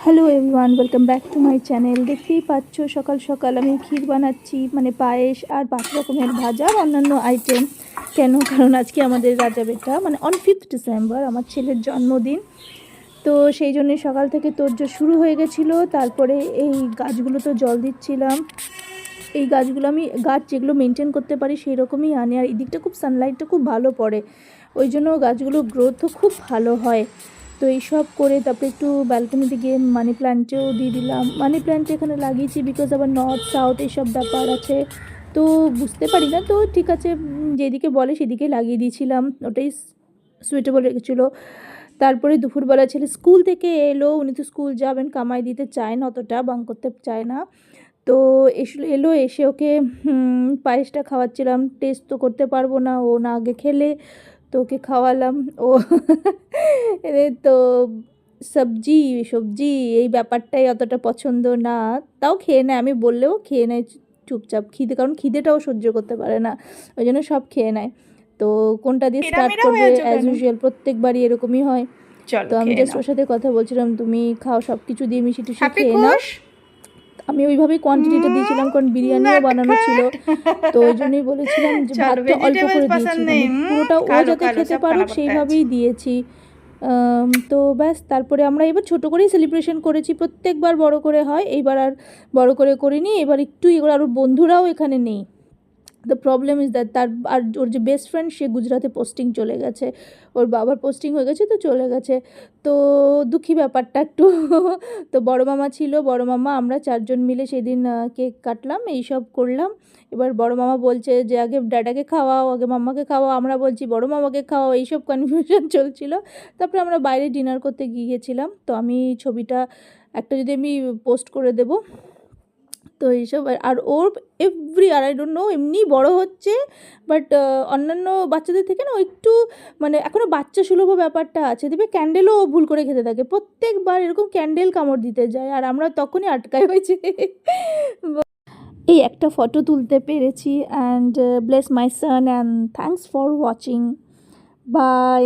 Hello everyone, welcome back to my channel. দেখতেই পাচ্ছ সকাল সকাল আমি ক্ষীর বানাচ্ছি, মানে পায়েস আর 5 রকমের ভাজা আর অন্যান্য আইটেম। কেন? কারণ আজকে আমাদের রাজা বেটা, মানে অন 5th ডিসেম্বর আমার ছেলের জন্মদিন। তো সেই জন্যে সকাল থেকে তোড়জোড় শুরু হয়ে গেছিলো। তারপরে এই গাছগুলো তো জল দিচ্ছিলাম। এই গাছগুলো আমি যেগুলো মেনটেন করতে পারি সেই রকমই আনি, আর এই দিকটা খুব সানলাইটটা খুব ভালো পড়ে, ওই জন্য গাছগুলো গ্রোথও খুব ভালো হয়। তো এইসব করে তারপরে একটু ব্যালকনিতে গিয়ে মানি প্ল্যান্টেও দিয়ে দিলাম। মানি প্ল্যান্ট এখানে লাগিয়েছি বিকজ আবার নর্থ সাউথ এইসব ব্যাপার আছে, তো বুঝতে পারি না, তো ঠিক আছে যেদিকে বলে সেদিকে লাগিয়ে দিয়েছিলাম, ওটাই সুইটেবল রেখেছিলো। তারপরে দুপুরবেলা ছেলে স্কুল থেকে এলো, উনি তো স্কুল যাবেন, কামাই দিতে চায় না, অতটা বাং করতে চায় না। তো এলো, এসে ওকে পায়েসটা খাওয়াচ্ছিলাম। টেস্ট তো করতে পারবো না, ও না আগে খেলে, তো ওকে খাওয়ালাম। ও তো সবজি সবজি এই ব্যাপারটাই অতটা পছন্দ না, তাও খেয়ে নেয়, আমি বললেও খেয়ে নেয় চুপচাপ। কারণ খিদেটাও সহ্য করতে পারে না, ওই জন্য সব খেয়ে নেয়। তো কোনটা দিয়ে স্টার্ট করবে, অ্যাজ ইউজুয়াল প্রত্যেকবারই এরকমই হয়। তো আমি জাস্ট ওর সাথে কথা বলছিলাম, তুমি খাও, সব কিছু দিয়ে মিশিয়ে টুশিয়ে খেয়ে নাও। আমি ওইভাবেই কোয়ান্টিটিটা দিয়েছিলাম, কারণ বিরিয়ানিও বানানো ছিল, তো ওই জন্যই বলেছিলাম যে ভাতটা অল্প করে দিয়েছি, মানে পুরোটা ও যাতে খেতে পারুক সেইভাবেই দিয়েছি। তো ব্যাস, তারপরে আমরা এবার ছোটো করেই সেলিব্রেশন করেছি। প্রত্যেকবার বড় করে হয়, এইবার আর বড় করে করিনি। এবার একটু এবার, আর ওর বন্ধুরাও এখানে নেই। দ্য প্রবলেম ইজ দ্যাট আর ওর যে বেস্ট ফ্রেন্ড সে গুজরাটে পোস্টিং চলে গেছে, ওর বাবার পোস্টিং হয়ে গেছে, তো চলে গেছে। তো দুঃখী ব্যাপারটা একটু। তো বড় মামা ছিল, বড় মামা, আমরা 4 জন মিলে সেদিন কেক কাটলাম, এইসব করলাম। এবার বড় মামা বলছে যে আগে ড্যাডাকে খাওয়াও, আগে মাম্মাকে খাওয়াও, আমরা বলছি বড় মামাকে খাওয়াও, এইসব কনফিউশন চলছিল। তারপরে আমরা বাইরে ডিনার করতে গিয়েছিলাম। তো আমি ছবিটা একটা যদি আমি পোস্ট করে দেবো, তো এইসব। আর ওর আর আই ডোন্ট নো, এমনি বড় হচ্ছে, বাট অন্যান্য বাচ্চাদের থেকে না ও একটু, মানে এখনও বাচ্চা সুলভ ব্যাপারটা আছে। দেখবে ক্যান্ডেলও ভুল করে খেতে থাকে, প্রত্যেকবার এরকম ক্যান্ডেল কামড় দিতে যায়, আর আমরা তখনই আটকাই হয়েছে। এই একটা ফটো তুলতে পেরেছি। And bless my son and thanks for watching. By.